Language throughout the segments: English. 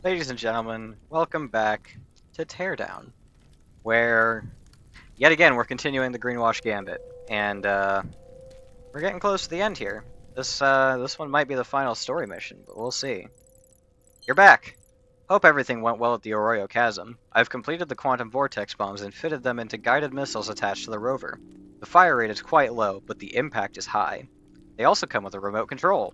Ladies and gentlemen, welcome back to Teardown, where, yet again, we're continuing the Greenwash Gambit, and we're getting close to the end here. This one might be the final story mission, but we'll see. You're back! Hope everything went well at the Arroyo Chasm. I've completed the quantum vortex bombs and fitted them into guided missiles attached to the rover. The fire rate is quite low, but the impact is high. They also come with a remote control.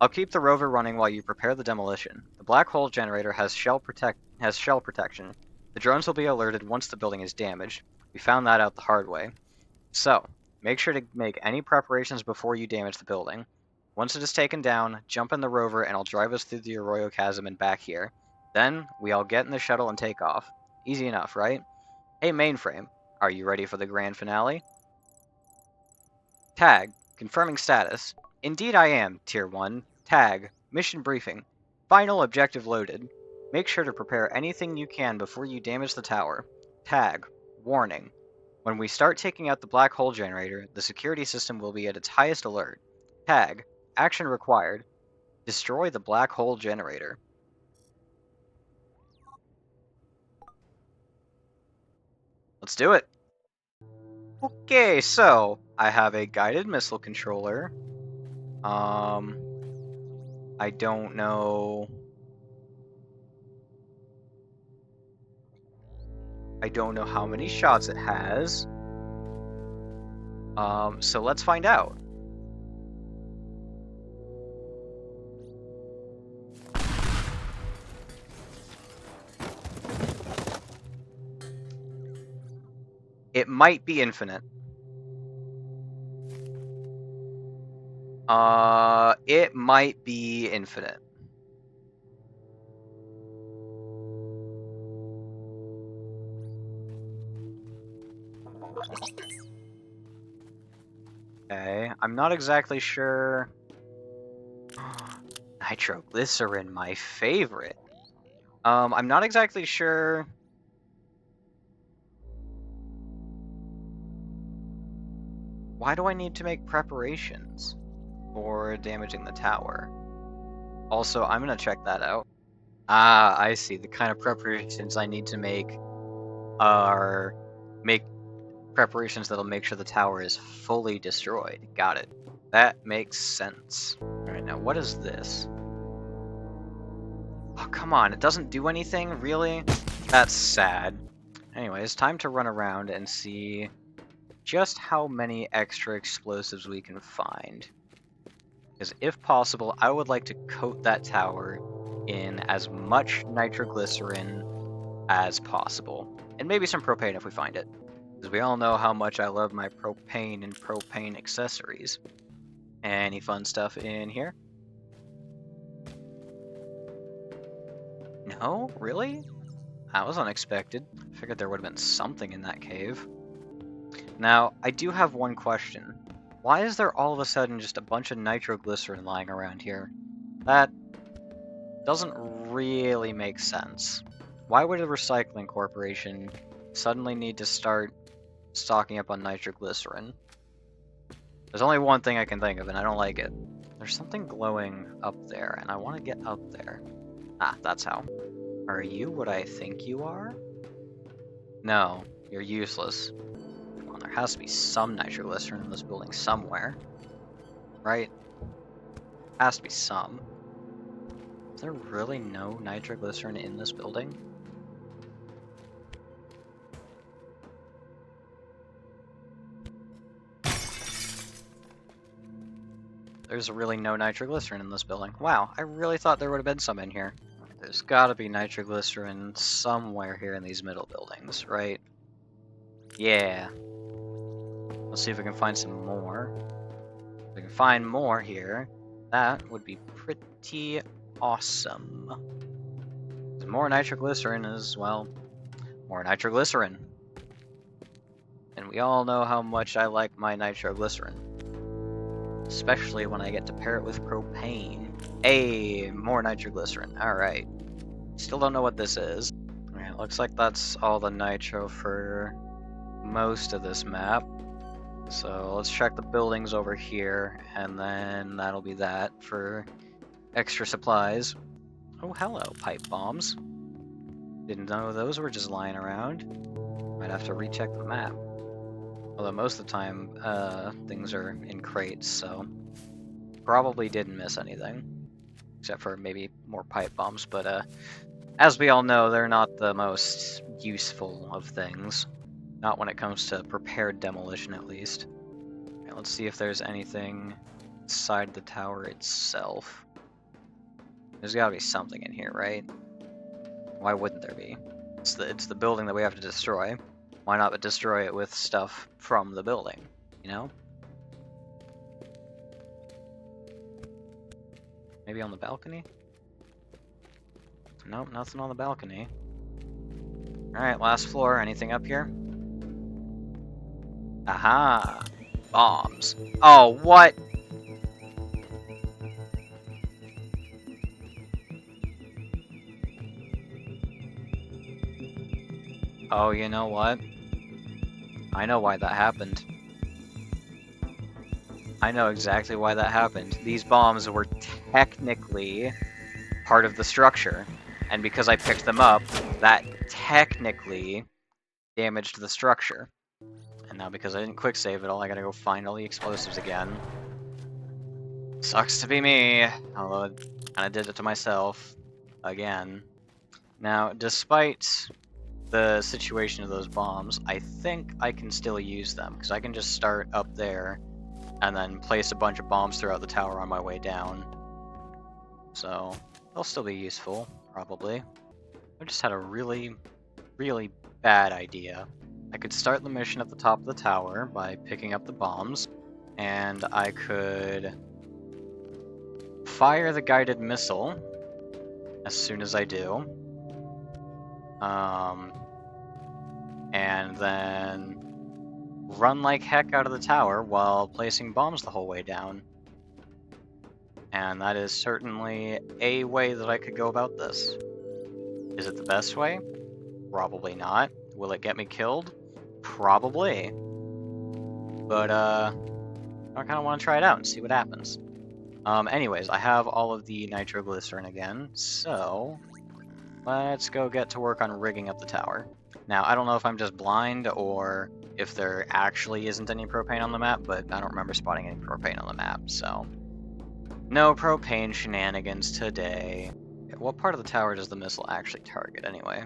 I'll keep the rover running while you prepare the demolition. The black hole generator has shell protection. The drones will be alerted once the building is damaged. We found that out the hard way. So, make sure to make any preparations before you damage the building. Once it is taken down, jump in the rover and I'll drive us through the Arroyo Chasm and back here. Then, we all get in the shuttle and take off. Easy enough, right? Hey mainframe, are you ready for the grand finale? Tag, confirming status. Indeed I am, Tier 1. Tag, mission briefing. Final objective loaded. Make sure to prepare anything you can before you damage the tower. Tag, warning. When we start taking out the black hole generator, the security system will be at its highest alert. Tag, action required. Destroy the black hole generator. Let's do it. Okay, so I have a guided missile controller. I don't know. I don't know how many shots it has. So let's find out. It might be infinite. It might be infinite. Okay, I'm not exactly sure. Nitroglycerin, my favorite. I'm not exactly sure. Why do I need to make preparations for damaging the tower? Also, I'm gonna check that out. Ah, I see. The kind of preparations I need to make are preparations that'll make sure the tower is fully destroyed. Got it. That makes sense. Alright, now what is this? Oh, come on. It doesn't do anything? Really? That's sad. Anyways, time to run around and see just how many extra explosives we can find. Because if possible, I would like to coat that tower in as much nitroglycerin as possible. And maybe some propane if we find it. Because we all know how much I love my propane and propane accessories. Any fun stuff in here? No? Really? That was unexpected. I figured there would have been something in that cave. Now, I do have one question. Why is there all of a sudden just a bunch of nitroglycerin lying around here? That doesn't really make sense. Why would a recycling corporation suddenly need to start stocking up on nitroglycerin? There's only one thing I can think of, and I don't like it. There's something glowing up there, and I want to get up there. Ah, that's how. Are you what I think you are? No, you're useless. Come on, there has to be some nitroglycerin in this building somewhere. Right? Has to be some. Is there really no nitroglycerin in this building? There's really no nitroglycerin in this building. Wow, I really thought there would have been some in here. There's gotta be nitroglycerin somewhere here in these middle buildings, right? Yeah. Let's see if we can find some more. If we can find more here, that would be pretty awesome. More nitroglycerin is, well, more nitroglycerin. And we all know how much I like my nitroglycerin. Especially when I get to pair it with propane. Hey, more nitroglycerin. Alright. Still don't know what this is. Alright, looks like that's all the nitro for most of this map. So let's check the buildings over here, and then that'll be that for extra supplies. Oh, hello, pipe bombs. Didn't know those were just lying around. Might have to recheck the map. Although most of the time, things are in crates, so probably didn't miss anything. Except for maybe more pipe bombs, but as we all know, they're not the most useful of things. Not when it comes to prepared demolition, at least. Okay, let's see if there's anything inside the tower itself. There's gotta be something in here, right? Why wouldn't there be? It's the building that we have to destroy. Why not destroy it with stuff from the building, you know? Maybe on the balcony? Nope, nothing on the balcony. Alright, last floor. Anything up here? Aha! Bombs. Oh, what? Oh, you know what? I know why that happened. I know exactly why that happened. These bombs were technically part of the structure. And because I picked them up, that technically damaged the structure. And now because I didn't quick save it all, I gotta go find all the explosives again. Sucks to be me, although I kinda did it to myself. Again. Now, despite the situation of those bombs, I think I can still use them, because I can just start up there and then place a bunch of bombs throughout the tower on my way down. So, they'll still be useful, probably. I just had a really, really bad idea. I could start the mission at the top of the tower by picking up the bombs, and I could fire the guided missile as soon as I do. And then run like heck out of the tower while placing bombs the whole way down. And that is certainly a way that I could go about this. Is it the best way? Probably not. Will it get me killed? Probably. But, I kind of want to try it out and see what happens. Anyways, I have all of the nitroglycerin again, so let's go get to work on rigging up the tower. Now, I don't know if I'm just blind or if there actually isn't any propane on the map, but I don't remember spotting any propane on the map, so no propane shenanigans today. What part of the tower does the missile actually target, anyway?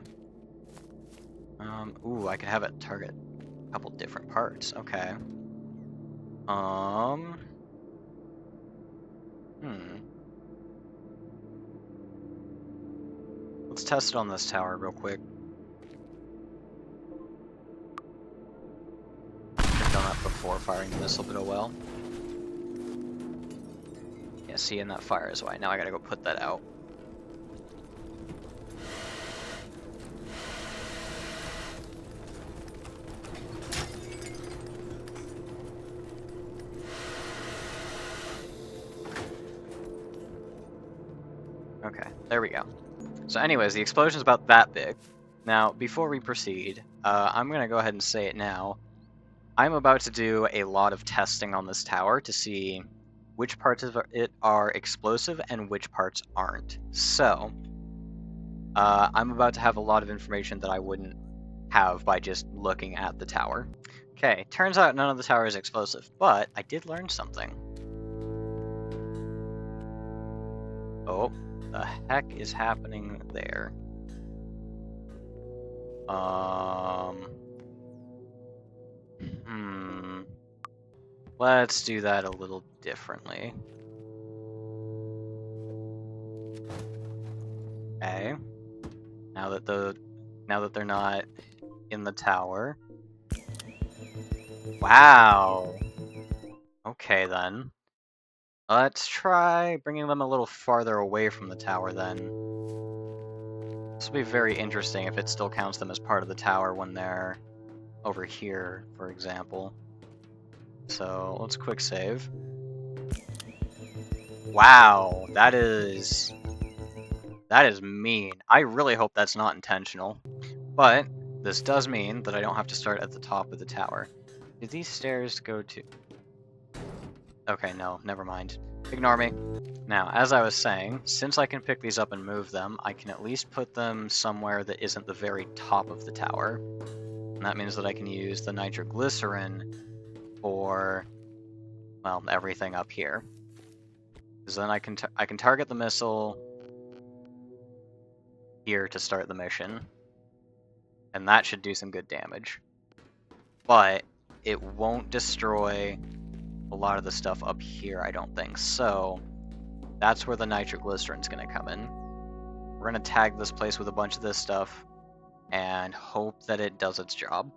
Ooh, I could have it target a couple different parts. Okay. Let's test it on this tower real quick. I've done that before, firing the missile, but oh well. Yeah, see, and that fires away. Now I gotta go put that out. Okay, there we go. So anyways, the explosion's about that big. Now, before we proceed, I'm gonna go ahead and say it now. I'm about to do a lot of testing on this tower to see which parts of it are explosive and which parts aren't. So, I'm about to have a lot of information that I wouldn't have by just looking at the tower. Okay, turns out none of the tower is explosive, but I did learn something. Oh, the heck is happening there? Let's do that a little differently. Okay. Now that they're not in the tower. Wow. Okay then. Let's try bringing them a little farther away from the tower then. This will be very interesting if it still counts them as part of the tower when they're over here, for example. So let's quick save. Wow, that is mean. I really hope that's not intentional. But this does mean that I don't have to start at the top of the tower. Do these stairs go to... Okay, no, never mind. Ignore me. Now, as I was saying, since I can pick these up and move them, I can at least put them somewhere that isn't the very top of the tower. And that means that I can use the nitroglycerin for, well, everything up here. Because then I can target the missile here to start the mission. And that should do some good damage. But it won't destroy a lot of the stuff up here, I don't think. So that's where the nitroglycerin's going to come in. We're going to tag this place with a bunch of this stuff and hope that it does its job.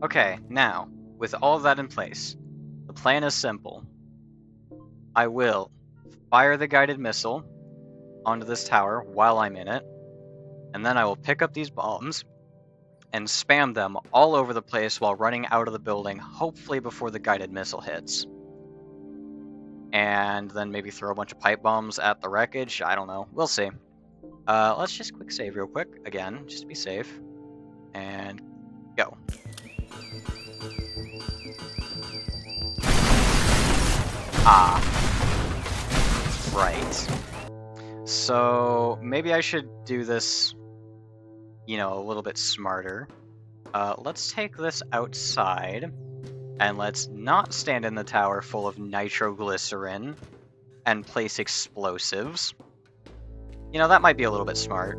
Okay, now, with all of that in place, the plan is simple. I will fire the guided missile onto this tower while I'm in it, and then I will pick up these bombs and spam them all over the place while running out of the building, hopefully before the guided missile hits. And then maybe throw a bunch of pipe bombs at the wreckage. I don't know. We'll see. Let's just quick save real quick, again, just to be safe. And go. Ah. Right. So maybe I should do this, you know, a little bit smarter. Let's take this outside, and let's not stand in the tower full of nitroglycerin and place explosives. You know, that might be a little bit smart.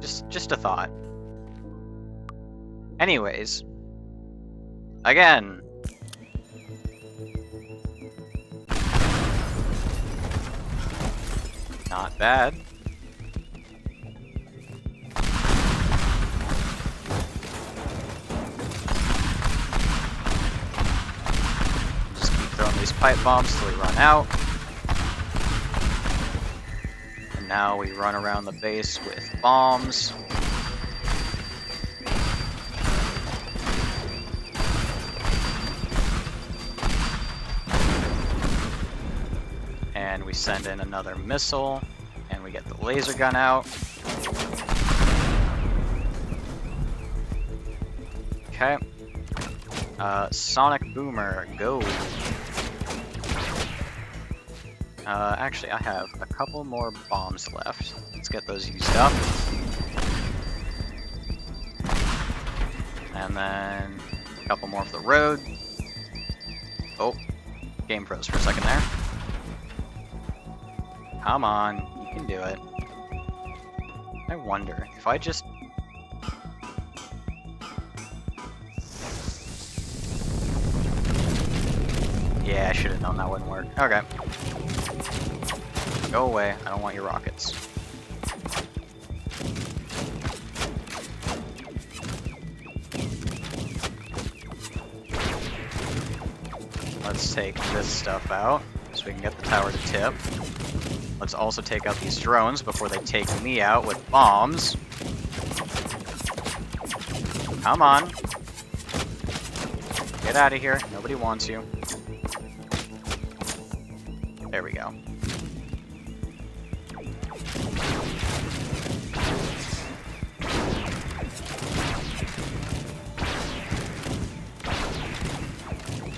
Just a thought. Anyways. Again. Not bad. Just keep throwing these pipe bombs till we run out. And now we run around the base with bombs. And we send in another missile, and we get the laser gun out. Okay. Sonic Boomer, go! Actually, I have a couple more bombs left. Let's get those used up. And then a couple more for the road. Oh, game froze for a second there. Come on, you can do it. I wonder if I just... Yeah, I should have known that wouldn't work. Okay. Go away, I don't want your rockets. Let's take this stuff out, so we can get the tower to tip. Let's also take out these drones before they take me out with bombs. Come on. Get out of here. Nobody wants you. There we go.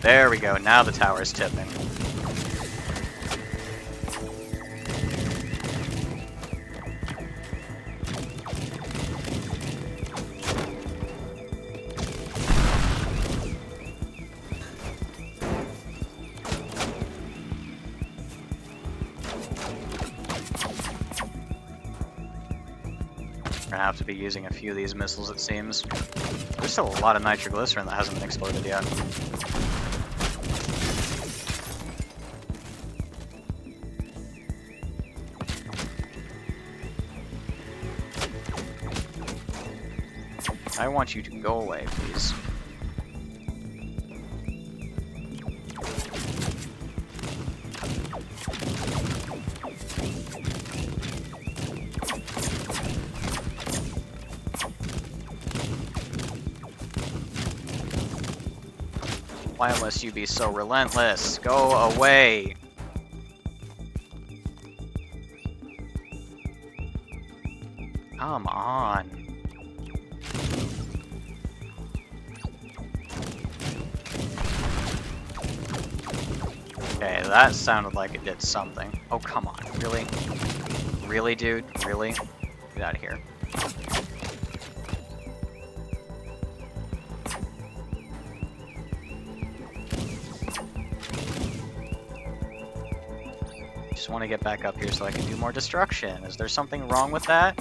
There we go. Now the tower's tipping. Gonna have to be using a few of these missiles, it seems. There's still a lot of nitroglycerin that hasn't been exploded yet. I want you to go away, please. Why must you be so relentless? Go away! Come on. Okay, that sounded like it did something. Oh, come on. Really? Really, dude? Really? Get out of here. Just want to get back up here so I can do more destruction. Is there something wrong with that?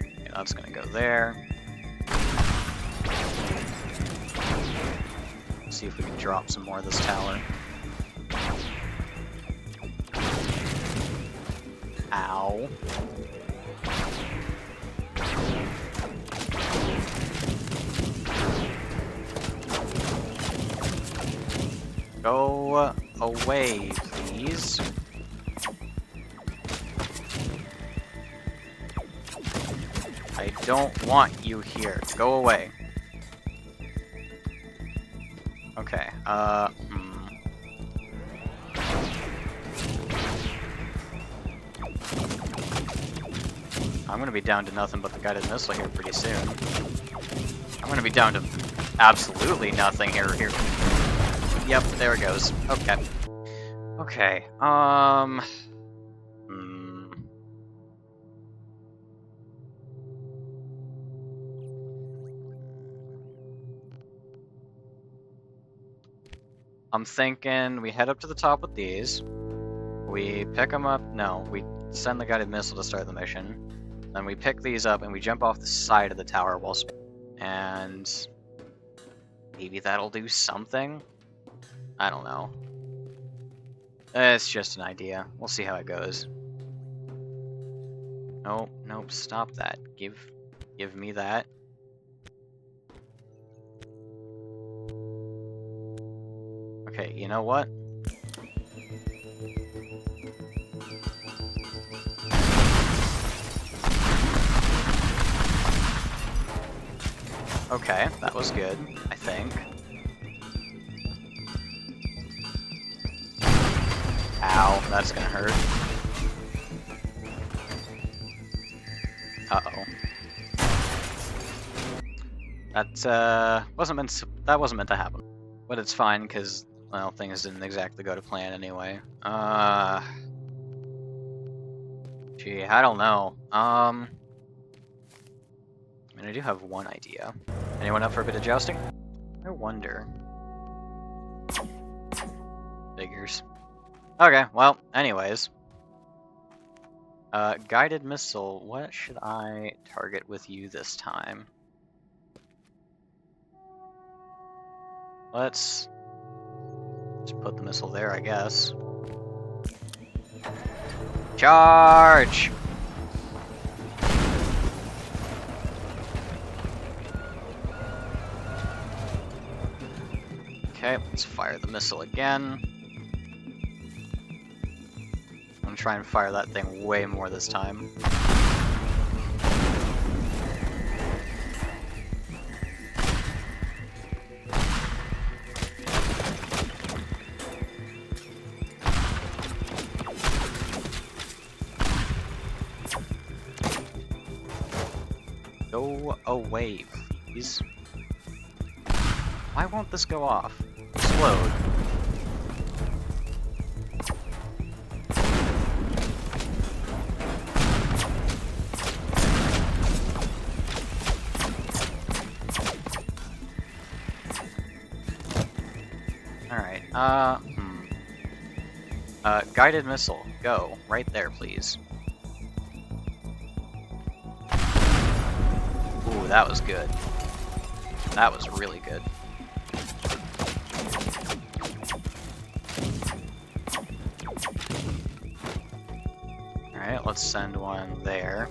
Okay, that's gonna go there. Let's see if we can drop some more of this tower. Ow. Go away, please. I don't want you here. Go away. Okay, I'm gonna be down to nothing but the guided missile here pretty soon. I'm gonna be down to absolutely nothing here. Yep, there it goes. Okay. Okay, I'm thinking we head up to the top with these. We pick them up. No, we send the guided missile to start the mission. Then we pick these up and we jump off the side of the tower whilst... And... maybe that'll do something? I don't know. It's just an idea. We'll see how it goes. Nope, nope, stop that. Give me that. Okay, you know what? Okay, that was good, I think. Ow, that's gonna hurt. Uh-oh. That wasn't meant to happen. But it's fine, because, well, things didn't exactly go to plan anyway. Gee, I don't know. I mean, I do have one idea. Anyone up for a bit of jousting? I wonder. Figures. Okay, well, anyways. Guided missile, what should I target with you this time? Let's just put the missile there, I guess. Charge! Okay, let's fire the missile again. I'm gonna try and fire that thing way more this time. Go away, please. Why won't this go off? Explode. Alright, guided missile, go. Right there, please. Ooh, that was good. That was really good. Alright, let's send one there.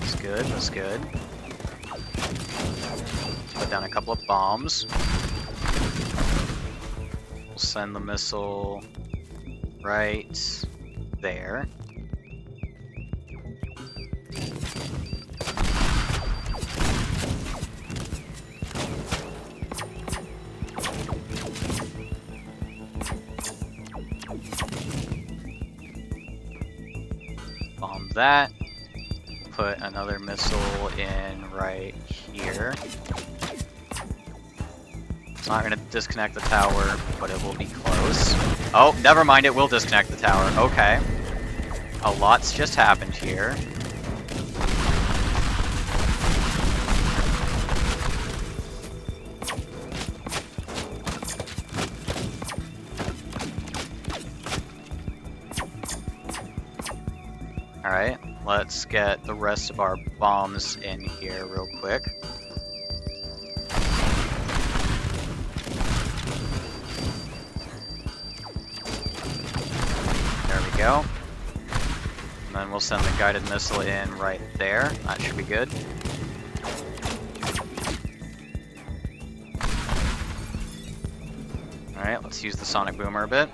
That's good, that's good. Let's put down a couple of bombs. We'll send the missile right there. Bomb that. Put another missile in right here. It's not going to disconnect the tower, but it will be close. Oh, never mind, it will disconnect the tower. Okay. A lot's just happened here. Alright, let's get the rest of our bombs in here real quick. There we go. And then we'll send the guided missile in right there. That should be good. Alright, let's use the sonic boomer a bit.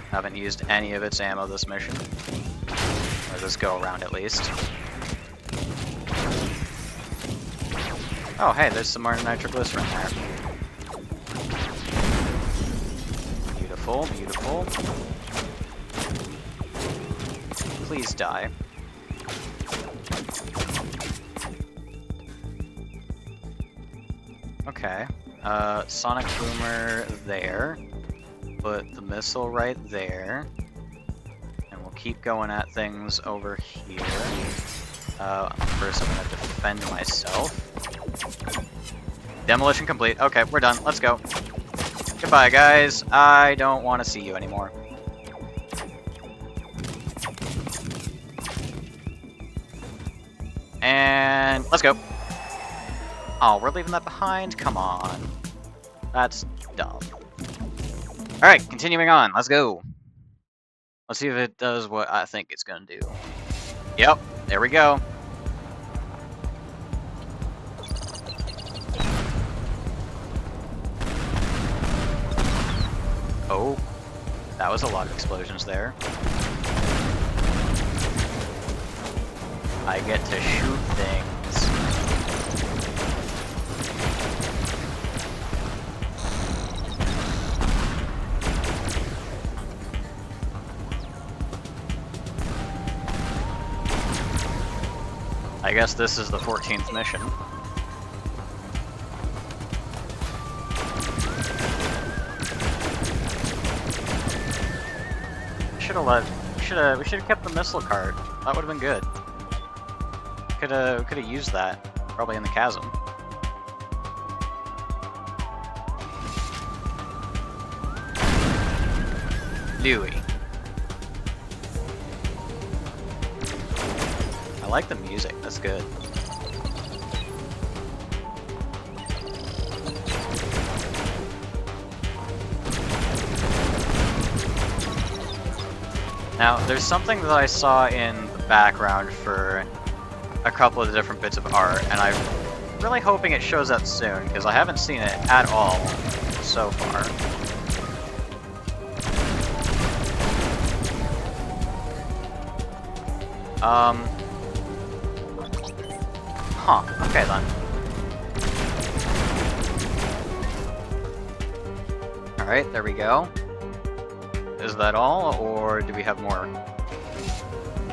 Haven't used any of its ammo this mission. Or this go around at least. Oh hey, there's some more nitroglycerin there. Beautiful, beautiful. Please die. Okay. Sonic boomer there. Put the missile right there. And we'll keep going at things over here. First I'm gonna defend myself. Demolition complete. Okay, we're done. Let's go. Goodbye, guys. I don't want to see you anymore. And let's go. Oh, we're leaving that behind? Come on. That's dumb. Alright, continuing on. Let's go. Let's see if it does what I think it's gonna do. Yep, there we go. Oh, that was a lot of explosions there. I get to shoot things. I guess this is the 14th mission. We should have kept the missile cart. That would have been good. Could have used that. Probably in the chasm. Louis. I like the music. That's good. Now, there's something that I saw in the background for a couple of the different bits of art, and I'm really hoping it shows up soon, because I haven't seen it at all so far. Huh, okay then. Alright, there we go. Is that all, or do we have more?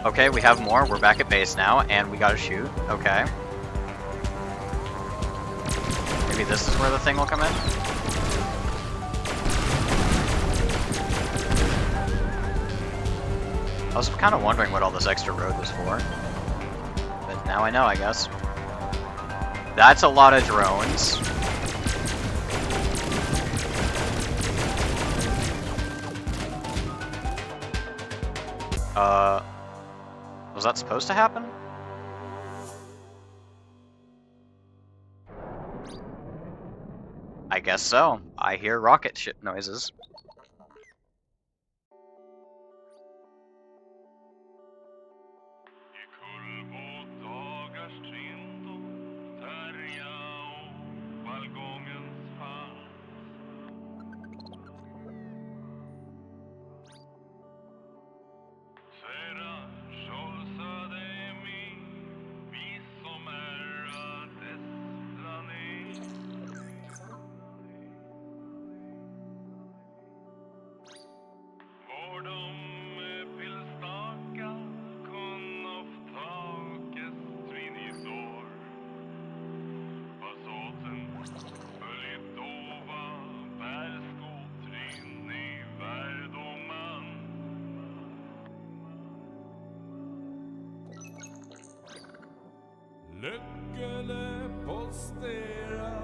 Okay, we have more. We're back at base now, and we gotta shoot. Okay. Maybe this is where the thing will come in? I was kind of wondering what all this extra road was for. But now I know, I guess. That's a lot of drones. Was that supposed to happen? I guess so. I hear rocket ship noises. Lyckele postera,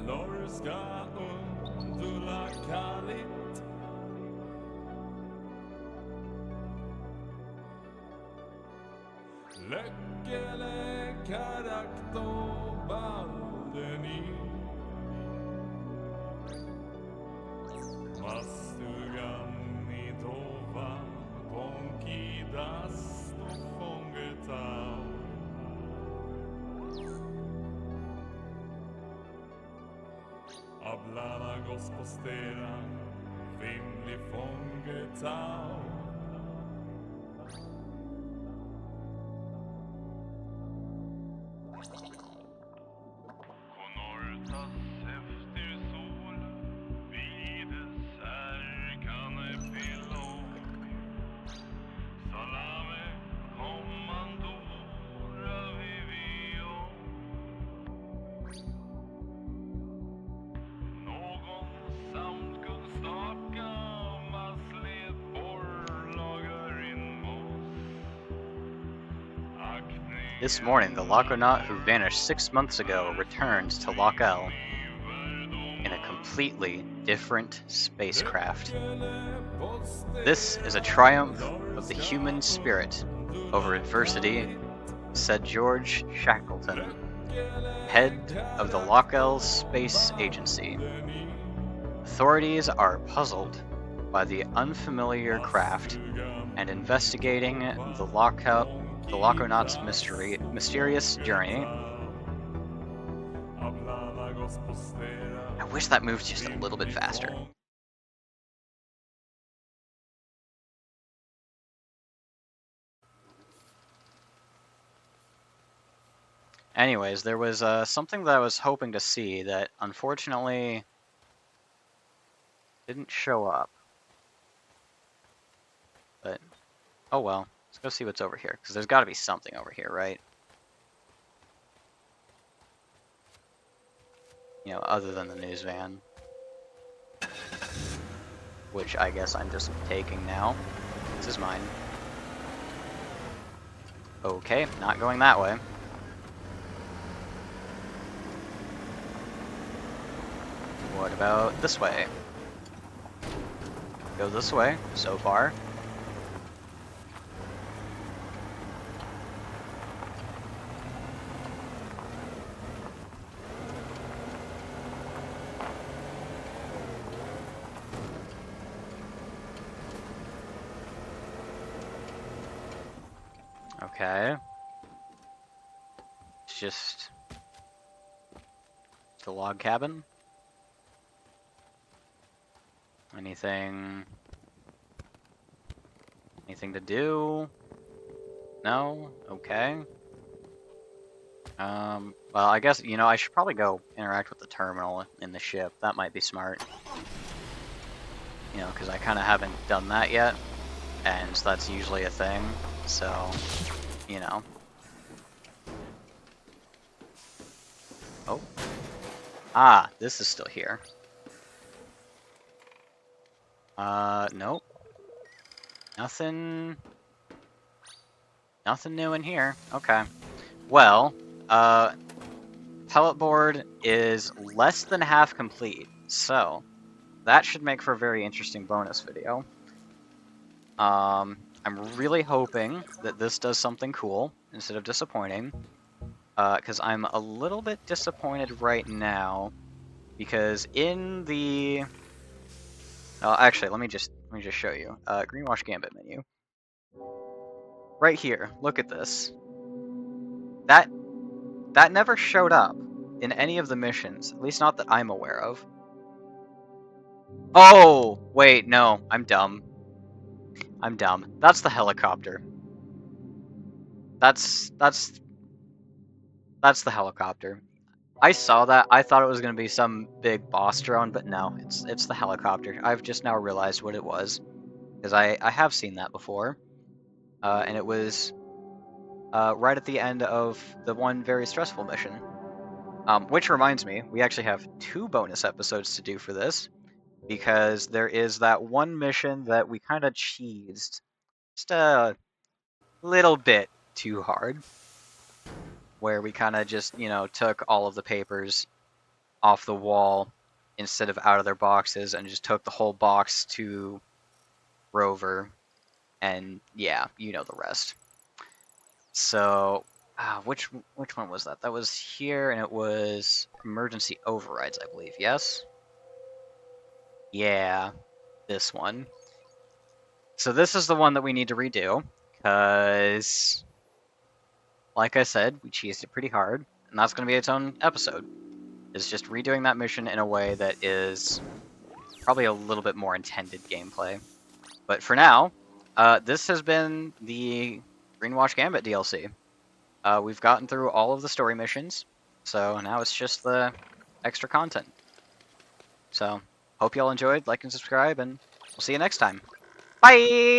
norska undula kallit. Lyckele karakto baldeni. Mastugan i dova, ponkidas och fångetau. Ablana gospostera, vimli fångetau. Konortas efter sol, vides härkane pillow. Salame, kommandora vivio. Någon samtkunstaka masslet borlagarinmos. This morning, the Loconaut who vanished 6 months ago returned to Lock-El in a completely different spacecraft. This is a triumph of the human spirit over adversity, said George Shackleton, head of the Lock-El Space Agency. Authorities are puzzled by the unfamiliar craft and investigating the Loconaut's mysterious journey. I wish that moved just a little bit faster. Anyways, there was something that I was hoping to see that unfortunately didn't show up. But, oh well. Let's go see what's over here, because there's got to be something over here, right? You know, other than the news van. Which I guess I'm just taking now. This is mine. Okay, not going that way. What about this way? Go this way, so far. Okay. It's just the log cabin. Anything to do? No? Okay. Well, I guess, you know, I should probably go interact with the terminal in the ship. That might be smart. You know, because I kind of haven't done that yet, and that's usually a thing, so, you know. Oh. Ah, this is still here. Nope. Nothing new in here. Okay. Well, pellet board is less than half complete, so that should make for a very interesting bonus video. I'm really hoping that this does something cool instead of disappointing, because I'm a little bit disappointed right now, because in the... actually, let me just show you. Greenwash Gambit menu. Right here, look at this. That never showed up in any of the missions, at least not that I'm aware of. Oh, wait, no, I'm dumb. I'm dumb. That's the helicopter. That's the helicopter. I saw that. I thought it was going to be some big boss drone, but no, it's the helicopter. I've just now realized what it was, because I have seen that before, and it was right at the end of the one very stressful mission. Which reminds me, we actually have 2 bonus episodes to do for this, because there is that one mission that we kind of cheesed just a little bit too hard. where we kind of just, took all of the papers off the wall instead of out of their boxes and just took the whole box to Rover. And yeah, you know the rest. So, which one was that? That was here, and it was emergency overrides, I believe. Yes. Yeah, this one. So this is the one that we need to redo, because, like I said, we cheesed it pretty hard, and that's going to be its own episode. Is just redoing that mission in a way that is probably a little bit more intended gameplay. But for now, this has been the Greenwash Gambit DLC. We've gotten through all of the story missions, so now it's just the extra content. So, hope y'all enjoyed, like and subscribe, and we'll see you next time. Bye!